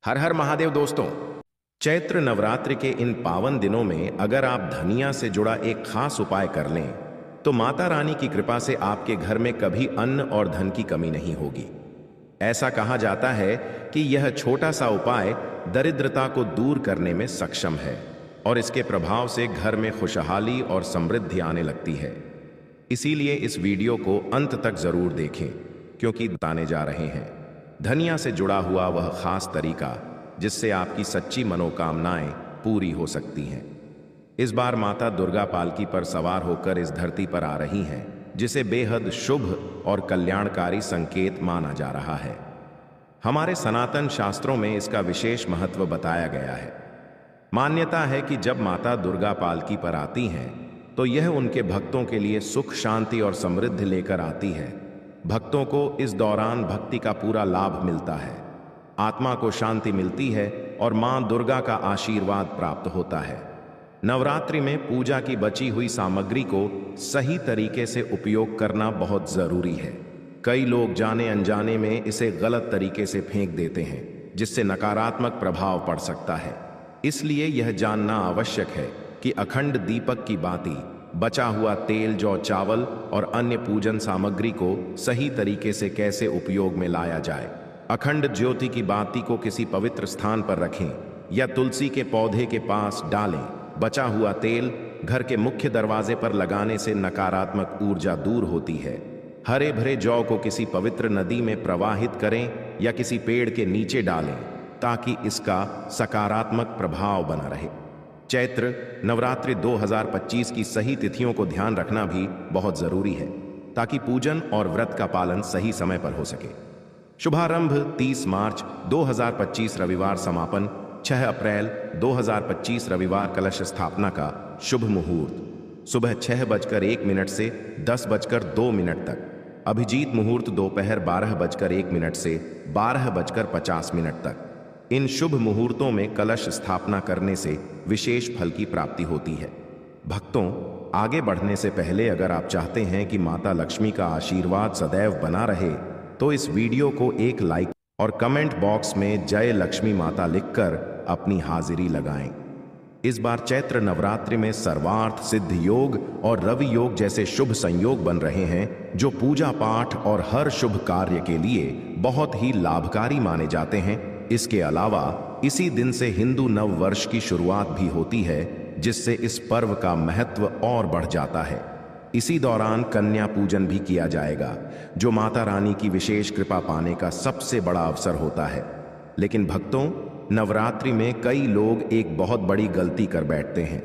हर हर महादेव दोस्तों। चैत्र नवरात्रि के इन पावन दिनों में अगर आप धनिया से जुड़ा एक खास उपाय कर लें तो माता रानी की कृपा से आपके घर में कभी अन्न और धन की कमी नहीं होगी। ऐसा कहा जाता है कि यह छोटा सा उपाय दरिद्रता को दूर करने में सक्षम है और इसके प्रभाव से घर में खुशहाली और समृद्धि आने लगती है। इसीलिए इस वीडियो को अंत तक जरूर देखें, क्योंकि बताने जा रहे हैं धनिया से जुड़ा हुआ वह खास तरीका जिससे आपकी सच्ची मनोकामनाएं पूरी हो सकती हैं। इस बार माता दुर्गा पालकी पर सवार होकर इस धरती पर आ रही हैं, जिसे बेहद शुभ और कल्याणकारी संकेत माना जा रहा है। हमारे सनातन शास्त्रों में इसका विशेष महत्व बताया गया है। मान्यता है कि जब माता दुर्गा पालकी पर आती हैं तो यह उनके भक्तों के लिए सुख, शांति और समृद्धि लेकर आती है। भक्तों को इस दौरान भक्ति का पूरा लाभ मिलता है, आत्मा को शांति मिलती है और मां दुर्गा का आशीर्वाद प्राप्त होता है। नवरात्रि में पूजा की बची हुई सामग्री को सही तरीके से उपयोग करना बहुत जरूरी है। कई लोग जाने अनजाने में इसे गलत तरीके से फेंक देते हैं, जिससे नकारात्मक प्रभाव पड़ सकता है। इसलिए यह जानना आवश्यक है कि अखंड दीपक की बाती, बचा हुआ तेल, जौ, चावल और अन्य पूजन सामग्री को सही तरीके से कैसे उपयोग में लाया जाए। अखंड ज्योति की बाती को किसी पवित्र स्थान पर रखें या तुलसी के पौधे के पास डालें। बचा हुआ तेल घर के मुख्य दरवाजे पर लगाने से नकारात्मक ऊर्जा दूर होती है। हरे भरे जौ को किसी पवित्र नदी में प्रवाहित करें या किसी पेड़ के नीचे डालें ताकि इसका सकारात्मक प्रभाव बना रहे। चैत्र नवरात्रि 2025 की सही तिथियों को ध्यान रखना भी बहुत जरूरी है ताकि पूजन और व्रत का पालन सही समय पर हो सके। शुभारंभ 30 मार्च 2025 रविवार, समापन 6 अप्रैल 2025 रविवार। कलश स्थापना का शुभ मुहूर्त सुबह 6:01 से 10:02 तक। अभिजीत मुहूर्त दोपहर 12:01 से 12:50 तक। इन शुभ मुहूर्तों में कलश स्थापना करने से विशेष फल की प्राप्ति होती है। भक्तों, आगे बढ़ने से पहले अगर आप चाहते हैं कि माता लक्ष्मी का आशीर्वाद सदैव बना रहे तो इस वीडियो को एक लाइक और कमेंट बॉक्स में जय लक्ष्मी माता लिखकर अपनी हाजिरी लगाएं। इस बार चैत्र नवरात्रि में सर्वार्थ सिद्ध योग और रवि योग जैसे शुभ संयोग बन रहे हैं, जो पूजा पाठ और हर शुभ कार्य के लिए बहुत ही लाभकारी माने जाते हैं। इसके अलावा इसी दिन से हिंदू नव वर्ष की शुरुआत भी होती है, जिससे इस पर्व का महत्व और बढ़ जाता है। इसी दौरान कन्या पूजन भी किया जाएगा, जो माता रानी की विशेष कृपा पाने का सबसे बड़ा अवसर होता है। लेकिन भक्तों, नवरात्रि में कई लोग एक बहुत बड़ी गलती कर बैठते हैं।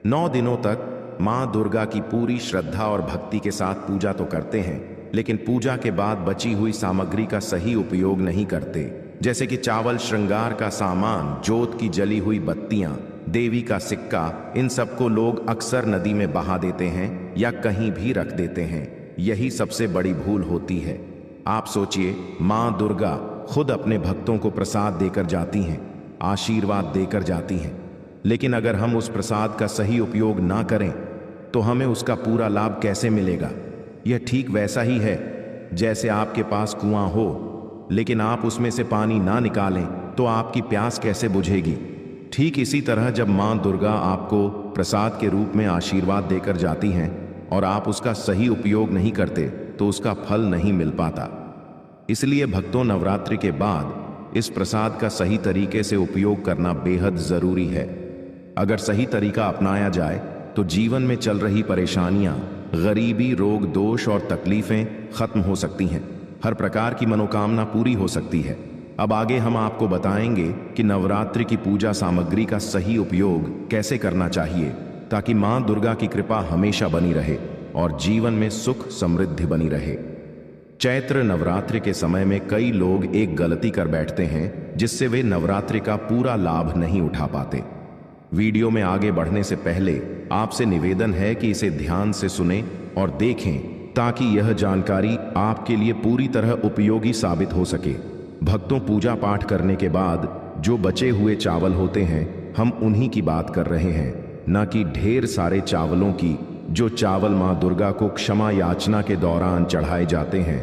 9 दिनों तक मां दुर्गा की पूरी श्रद्धा और भक्ति के साथ पूजा तो करते हैं, लेकिन पूजा के बाद बची हुई सामग्री का सही उपयोग नहीं करते, जैसे कि चावल, श्रृंगार का सामान, जोत की जली हुई बत्तियां, देवी का सिक्का। इन सबको लोग अक्सर नदी में बहा देते हैं या कहीं भी रख देते हैं। यही सबसे बड़ी भूल होती है। आप सोचिए, मां दुर्गा खुद अपने भक्तों को प्रसाद देकर जाती हैं, आशीर्वाद देकर जाती हैं, लेकिन अगर हम उस प्रसाद का सही उपयोग ना करें तो हमें उसका पूरा लाभ कैसे मिलेगा। यह ठीक वैसा ही है जैसे आपके पास कुआं हो, लेकिन आप उसमें से पानी ना निकालें तो आपकी प्यास कैसे बुझेगी। ठीक इसी तरह जब मां दुर्गा आपको प्रसाद के रूप में आशीर्वाद देकर जाती हैं और आप उसका सही उपयोग नहीं करते तो उसका फल नहीं मिल पाता। इसलिए भक्तों, नवरात्रि के बाद इस प्रसाद का सही तरीके से उपयोग करना बेहद जरूरी है। अगर सही तरीका अपनाया जाए तो जीवन में चल रही परेशानियां, गरीबी, रोग, दोष और तकलीफें खत्म हो सकती हैं। हर प्रकार की मनोकामना पूरी हो सकती है। अब आगे हम आपको बताएंगे कि नवरात्रि की पूजा सामग्री का सही उपयोग कैसे करना चाहिए ताकि मां दुर्गा की कृपा हमेशा बनी रहे और जीवन में सुख समृद्धि बनी रहे। चैत्र नवरात्रि के समय में कई लोग एक गलती कर बैठते हैं, जिससे वे नवरात्रि का पूरा लाभ नहीं उठा पाते। वीडियो में आगे बढ़ने से पहले आपसे निवेदन है कि इसे ध्यान से सुनें और देखें ताकि यह जानकारी आपके लिए पूरी तरह उपयोगी साबित हो सके। भक्तों, पूजा पाठ करने के बाद जो बचे हुए चावल होते हैं, हम उन्हीं की बात कर रहे हैं, न कि ढेर सारे चावलों की, जो चावल मां दुर्गा को क्षमा याचना के दौरान चढ़ाए जाते हैं।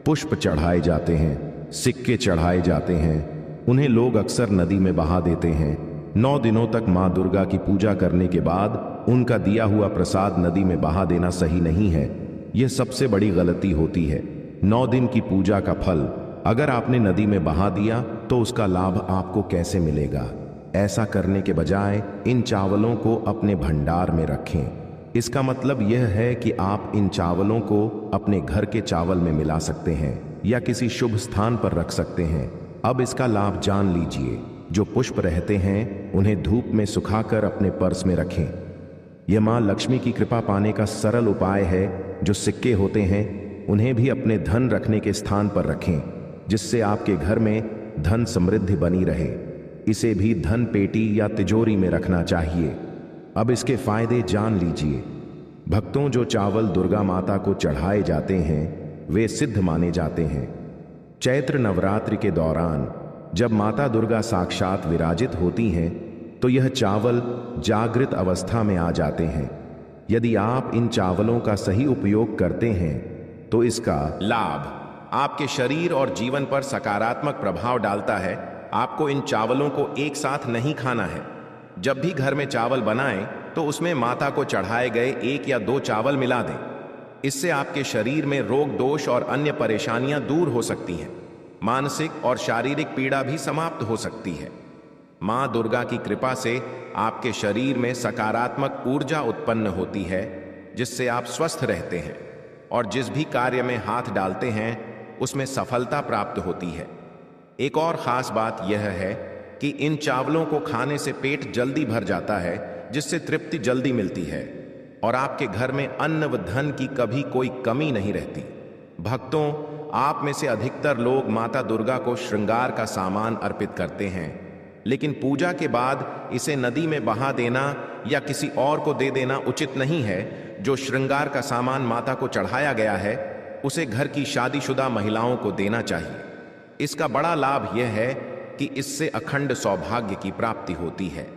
पुष्प चढ़ाए जाते हैं, सिक्के चढ़ाए जाते हैं, उन्हें लोग अक्सर नदी में बहा देते हैं। 9 दिनों तक मां दुर्गा की पूजा करने के बाद उनका दिया हुआ प्रसाद नदी में बहा देना सही नहीं है। यह सबसे बड़ी गलती होती है। 9 दिन की पूजा का फल अगर आपने नदी में बहा दिया तो उसका लाभ आपको कैसे मिलेगा? ऐसा करने के बजाय इन चावलों को अपने भंडार में रखें। इसका मतलब यह है कि आप इन चावलों को अपने घर के चावल में मिला सकते हैं या किसी शुभ स्थान पर रख सकते हैं। अब इसका लाभ जान लीजिए। जो पुष्प रहते हैं उन्हें धूप में सुखाकर अपने पर्स में रखें। यह मां लक्ष्मी की कृपा पाने का सरल उपाय है। जो सिक्के होते हैं उन्हें भी अपने धन रखने के स्थान पर रखें, जिससे आपके घर में धन समृद्धि बनी रहे। इसे भी धन पेटी या तिजोरी में रखना चाहिए। अब इसके फायदे जान लीजिए। भक्तों, जो चावल दुर्गा माता को चढ़ाए जाते हैं वे सिद्ध माने जाते हैं। चैत्र नवरात्रि के दौरान जब माता दुर्गा साक्षात विराजित होती हैं तो यह चावल जागृत अवस्था में आ जाते हैं। यदि आप इन चावलों का सही उपयोग करते हैं तो इसका लाभ आपके शरीर और जीवन पर सकारात्मक प्रभाव डालता है। आपको इन चावलों को एक साथ नहीं खाना है। जब भी घर में चावल बनाएं तो उसमें माता को चढ़ाए गए 1 या 2 चावल मिला दें। इससे आपके शरीर में रोग दोष और अन्य परेशानियां दूर हो सकती हैं। मानसिक और शारीरिक पीड़ा भी समाप्त हो सकती है। मां दुर्गा की कृपा से आपके शरीर में सकारात्मक ऊर्जा उत्पन्न होती है, जिससे आप स्वस्थ रहते हैं और जिस भी कार्य में हाथ डालते हैं उसमें सफलता प्राप्त होती है। एक और खास बात यह है कि इन चावलों को खाने से पेट जल्दी भर जाता है, जिससे तृप्ति जल्दी मिलती है और आपके घर में अन्न व धन की कभी कोई कमी नहीं रहती। भक्तों, आप में से अधिकतर लोग माता दुर्गा को श्रृंगार का सामान अर्पित करते हैं, लेकिन पूजा के बाद इसे नदी में बहा देना या किसी और को दे देना उचित नहीं है। जो श्रृंगार का सामान माता को चढ़ाया गया है उसे घर की शादीशुदा महिलाओं को देना चाहिए। इसका बड़ा लाभ यह है कि इससे अखंड सौभाग्य की प्राप्ति होती है।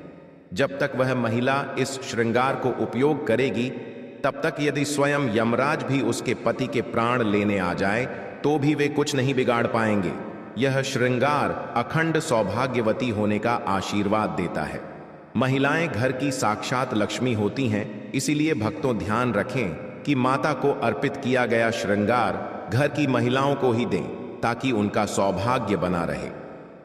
जब तक वह महिला इस श्रृंगार को उपयोग करेगी तब तक यदि स्वयं यमराज भी उसके पति के प्राण लेने आ जाए तो भी वे कुछ नहीं बिगाड़ पाएंगे। यह श्रृंगार अखंड सौभाग्यवती होने का आशीर्वाद देता है। महिलाएं घर की साक्षात लक्ष्मी होती हैं, इसीलिए भक्तों ध्यान रखें कि माता को अर्पित किया गया श्रृंगार घर की महिलाओं को ही दें ताकि उनका सौभाग्य बना रहे।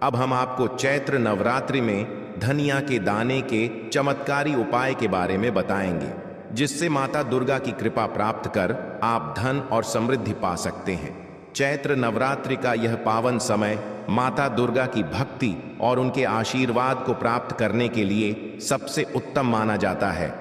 अब हम आपको चैत्र नवरात्रि में धनिया के दाने के चमत्कारी उपाय के बारे में बताएंगे, जिससे माता दुर्गा की कृपा प्राप्त कर आप धन और समृद्धि पा सकते हैं। चैत्र नवरात्रि का यह पावन समय माता दुर्गा की भक्ति और उनके आशीर्वाद को प्राप्त करने के लिए सबसे उत्तम माना जाता है।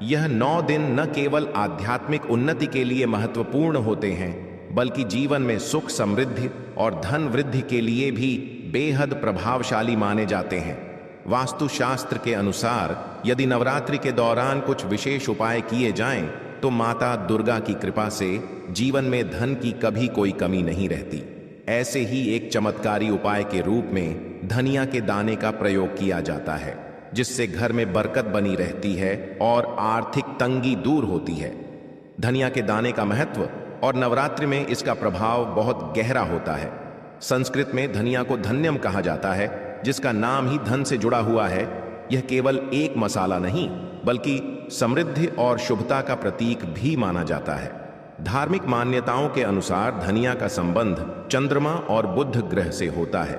यह 9 दिन न केवल आध्यात्मिक उन्नति के लिए महत्वपूर्ण होते हैं, बल्कि जीवन में सुख समृद्धि और धन वृद्धि के लिए भी बेहद प्रभावशाली माने जाते हैं। वास्तुशास्त्र के अनुसार यदि नवरात्रि के दौरान कुछ विशेष उपाय किए जाएं तो माता दुर्गा की कृपा से जीवन में धन की कभी कोई कमी नहीं रहती। ऐसे ही एक चमत्कारी उपाय के रूप में धनिया के दाने का प्रयोग किया जाता है, जिससे घर में बरकत बनी रहती है और आर्थिक तंगी दूर होती है। धनिया के दाने का महत्व और नवरात्रि में इसका प्रभाव बहुत गहरा होता है। संस्कृत में धनिया को धन्यम कहा जाता है, जिसका नाम ही धन से जुड़ा हुआ है। यह केवल एक मसाला नहीं बल्कि समृद्धि और शुभता का प्रतीक भी माना जाता है। धार्मिक मान्यताओं के अनुसार धनिया का संबंध चंद्रमा और बुध ग्रह से होता है,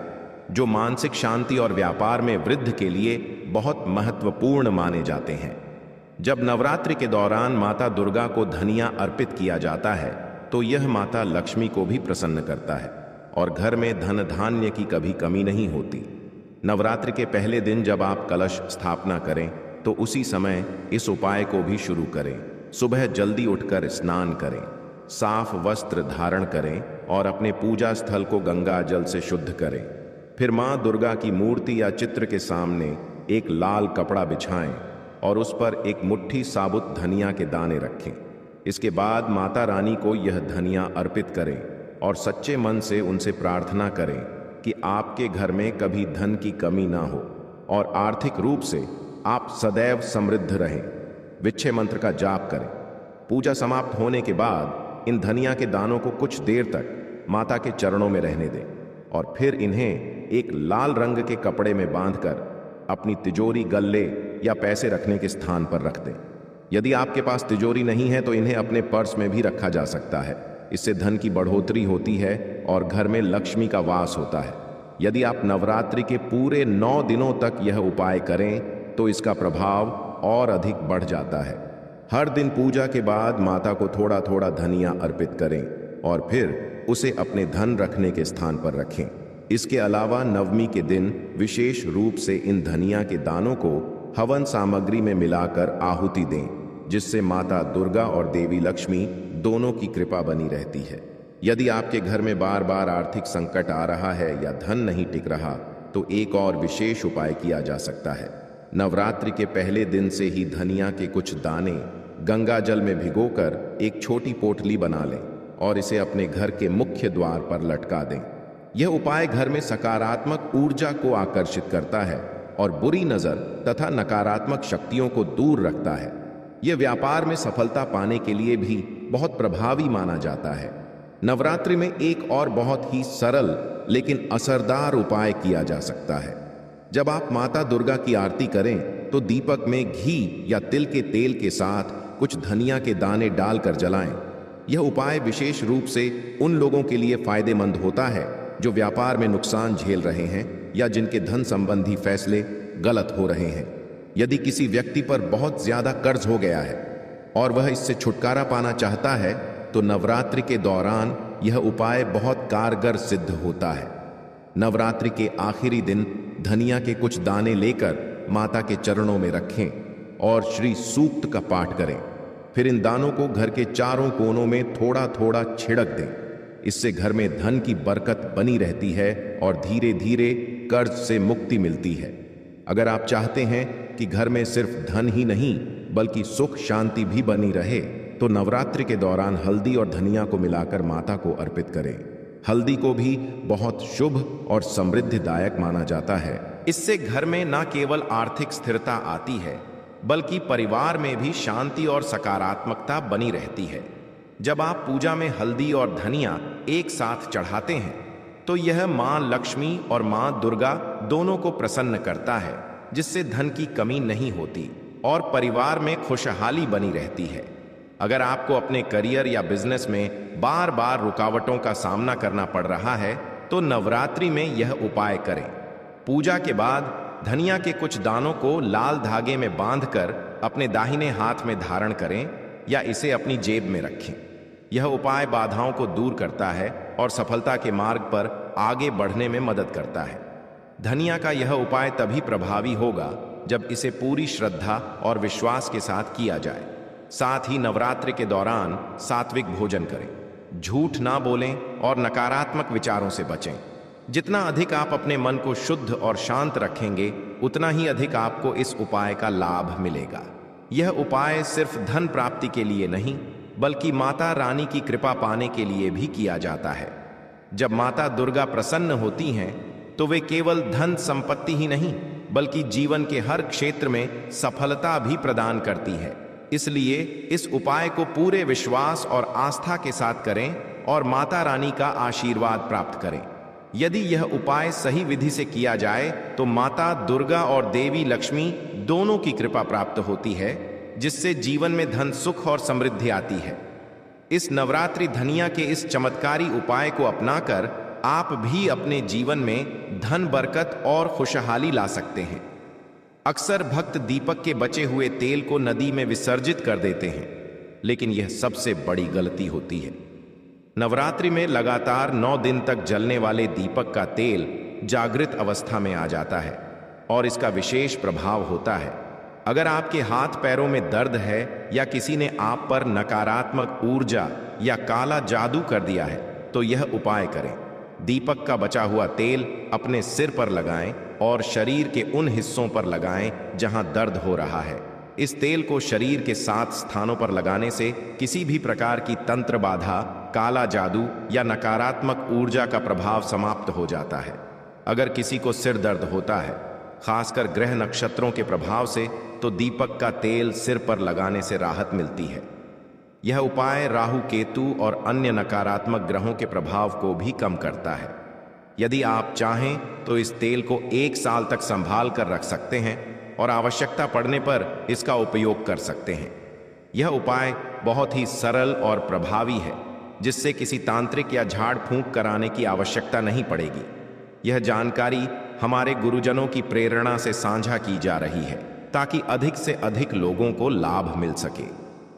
जो मानसिक शांति और व्यापार में वृद्धि के लिए बहुत महत्वपूर्ण माने जाते हैं। जब नवरात्रि के दौरान माता दुर्गा को धनिया अर्पित किया जाता है तो यह माता लक्ष्मी को भी प्रसन्न करता है और घर में धन धान्य की कभी कमी नहीं होती। नवरात्रि के पहले दिन जब आप कलश स्थापना करें तो उसी समय इस उपाय को भी शुरू करें। सुबह जल्दी उठकर स्नान करें, साफ वस्त्र धारण करें और अपने पूजा स्थल को गंगा जल से शुद्ध करें। फिर मां दुर्गा की मूर्ति या चित्र के सामने एक लाल कपड़ा बिछाएं और उस पर एक मुट्ठी साबुत धनिया के दाने रखें। इसके बाद माता रानी को यह धनिया अर्पित करें और सच्चे मन से उनसे प्रार्थना करें कि आपके घर में कभी धन की कमी ना हो और आर्थिक रूप से आप सदैव समृद्ध रहें। विच्छे मंत्र का जाप करें। पूजा समाप्त होने के बाद इन धनिया के दानों को कुछ देर तक माता के चरणों में रहने दें और फिर इन्हें एक लाल रंग के कपड़े में बांधकर अपनी तिजोरी, गल्ले या पैसे रखने के स्थान पर रख दें। यदि आपके पास तिजोरी नहीं है तो इन्हें अपने पर्स में भी रखा जा सकता है। इससे धन की बढ़ोतरी होती है और घर में लक्ष्मी का वास होता है। यदि आप नवरात्रि के पूरे 9 दिनों तक यह उपाय करें तो इसका प्रभाव और अधिक बढ़ जाता है। हर दिन पूजा के बाद माता को थोड़ा थोड़ा धनिया अर्पित करें और फिर उसे अपने धन रखने के स्थान पर रखें। इसके अलावा नवमी के दिन विशेष रूप से इन धनिया के दानों को हवन सामग्री में मिलाकर आहुति दें, जिससे माता दुर्गा और देवी लक्ष्मी दोनों की कृपा बनी रहती है। यदि आपके घर में बार बार आर्थिक संकट आ रहा है या धन नहीं टिक रहा तो एक और विशेष उपाय किया जा सकता है। नवरात्रि के पहले दिन से ही धनिया के कुछ दाने गंगा जल में भिगोकर एक छोटी पोटली बना लें और इसे अपने घर के मुख्य द्वार पर लटका दें। यह उपाय घर में सकारात्मक ऊर्जा को आकर्षित करता है और बुरी नजर तथा नकारात्मक शक्तियों को दूर रखता है। यह व्यापार में सफलता पाने के लिए भी बहुत प्रभावी माना जाता है। नवरात्रि में एक और बहुत ही सरल लेकिन असरदार उपाय किया जा सकता है। जब आप माता दुर्गा की आरती करें तो दीपक में घी या तिल के तेल के साथ कुछ धनिया के दाने डालकर जलाएं। यह उपाय विशेष रूप से उन लोगों के लिए फायदेमंद होता है जो व्यापार में नुकसान झेल रहे हैं या जिनके धन संबंधी फैसले गलत हो रहे हैं। यदि किसी व्यक्ति पर बहुत ज्यादा कर्ज हो गया है और वह इससे छुटकारा पाना चाहता है तो नवरात्रि के दौरान यह उपाय बहुत कारगर सिद्ध होता है। नवरात्रि के आखिरी दिन धनिया के कुछ दाने लेकर माता के चरणों में रखें और श्री सूक्त का पाठ करें। फिर इन दानों को घर के चारों कोनों में थोड़ा थोड़ा छिड़क दें। इससे घर में धन की बरकत बनी रहती है और धीरे धीरे कर्ज से मुक्ति मिलती है। अगर आप चाहते हैं कि घर में सिर्फ धन ही नहीं बल्कि सुख शांति भी बनी रहे तो नवरात्रि के दौरान हल्दी और धनिया को मिलाकर माता को अर्पित करें। हल्दी को भी बहुत शुभ और समृद्धिदायक माना जाता है। इससे घर में न केवल आर्थिक स्थिरता आती है बल्कि परिवार में भी शांति और सकारात्मकता बनी रहती है। जब आप पूजा में हल्दी और धनिया एक साथ चढ़ाते हैं तो यह मां लक्ष्मी और मां दुर्गा दोनों को प्रसन्न करता है, जिससे धन की कमी नहीं होती और परिवार में खुशहाली बनी रहती है। अगर आपको अपने करियर या बिजनेस में बार बार रुकावटों का सामना करना पड़ रहा है तो नवरात्रि में यह उपाय करें। पूजा के बाद धनिया के कुछ दानों को लाल धागे में बांधकर अपने दाहिने हाथ में धारण करें या इसे अपनी जेब में रखें। यह उपाय बाधाओं को दूर करता है और सफलता के मार्ग पर आगे बढ़ने में मदद करता है। धनिया का यह उपाय तभी प्रभावी होगा जब इसे पूरी श्रद्धा और विश्वास के साथ किया जाए। साथ ही नवरात्रि के दौरान सात्विक भोजन करें, झूठ ना बोलें और नकारात्मक विचारों से बचें। जितना अधिक आप अपने मन को शुद्ध और शांत रखेंगे उतना ही अधिक आपको इस उपाय का लाभ मिलेगा। यह उपाय सिर्फ धन प्राप्ति के लिए नहीं बल्कि माता रानी की कृपा पाने के लिए भी किया जाता है। जब माता दुर्गा प्रसन्न होती हैं तो वे केवल धन संपत्ति ही नहीं बल्कि जीवन के हर क्षेत्र में सफलता भी प्रदान करती है। इसलिए इस उपाय को पूरे विश्वास और आस्था के साथ करें और माता रानी का आशीर्वाद प्राप्त करें। यदि यह उपाय सही विधि से किया जाए तो माता दुर्गा और देवी लक्ष्मी दोनों की कृपा प्राप्त होती है, जिससे जीवन में धन, सुख और समृद्धि आती है। इस नवरात्रि धनिया के इस चमत्कारी उपाय को अपनाकर आप भी अपने जीवन में धन, बरकत और खुशहाली ला सकते हैं। अक्सर भक्त दीपक के बचे हुए तेल को नदी में विसर्जित कर देते हैं, लेकिन यह सबसे बड़ी गलती होती है। नवरात्रि में लगातार 9 दिन तक जलने वाले दीपक का तेल जागृत अवस्था में आ जाता है और इसका विशेष प्रभाव होता है। अगर आपके हाथ पैरों में दर्द है या किसी ने आप पर नकारात्मक ऊर्जा या काला जादू कर दिया है तो यह उपाय करें। दीपक का बचा हुआ तेल अपने सिर पर लगाएं और शरीर के उन हिस्सों पर लगाएं जहां दर्द हो रहा है। इस तेल को शरीर के 7 स्थानों पर लगाने से किसी भी प्रकार की तंत्र बाधा, काला जादू या नकारात्मक ऊर्जा का प्रभाव समाप्त हो जाता है। अगर किसी को सिर दर्द होता है, खासकर ग्रह नक्षत्रों के प्रभाव से, तो दीपक का तेल सिर पर लगाने से राहत मिलती है। यह उपाय राहु, केतु और अन्य नकारात्मक ग्रहों के प्रभाव को भी कम करता है। यदि आप चाहें तो इस तेल को 1 साल तक संभाल कर रख सकते हैं और आवश्यकता पड़ने पर इसका उपयोग कर सकते हैं। यह उपाय बहुत ही सरल और प्रभावी है, जिससे किसी तांत्रिक या झाड़ फूंक कराने की आवश्यकता नहीं पड़ेगी। यह जानकारी हमारे गुरुजनों की प्रेरणा से साझा की जा रही है ताकि अधिक से अधिक लोगों को लाभ मिल सके।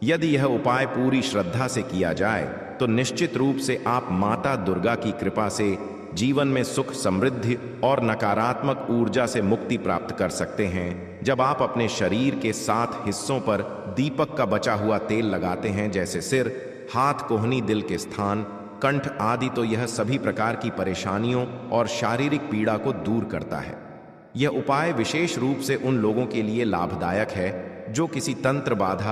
यदि यह उपाय पूरी श्रद्धा से किया जाए तो निश्चित रूप से आप माता दुर्गा की कृपा से जीवन में सुख, समृद्धि और नकारात्मक ऊर्जा से मुक्ति प्राप्त कर सकते हैं। जब आप अपने शरीर के 7 हिस्सों पर दीपक का बचा हुआ तेल लगाते हैं, जैसे सिर, हाथ, कोहनी, दिल के स्थान, कंठ आदि, तो यह सभी प्रकार की परेशानियों और शारीरिक पीड़ा को दूर करता है। यह उपाय विशेष रूप से उन लोगों के लिए लाभदायक है जो किसी तंत्र बाधा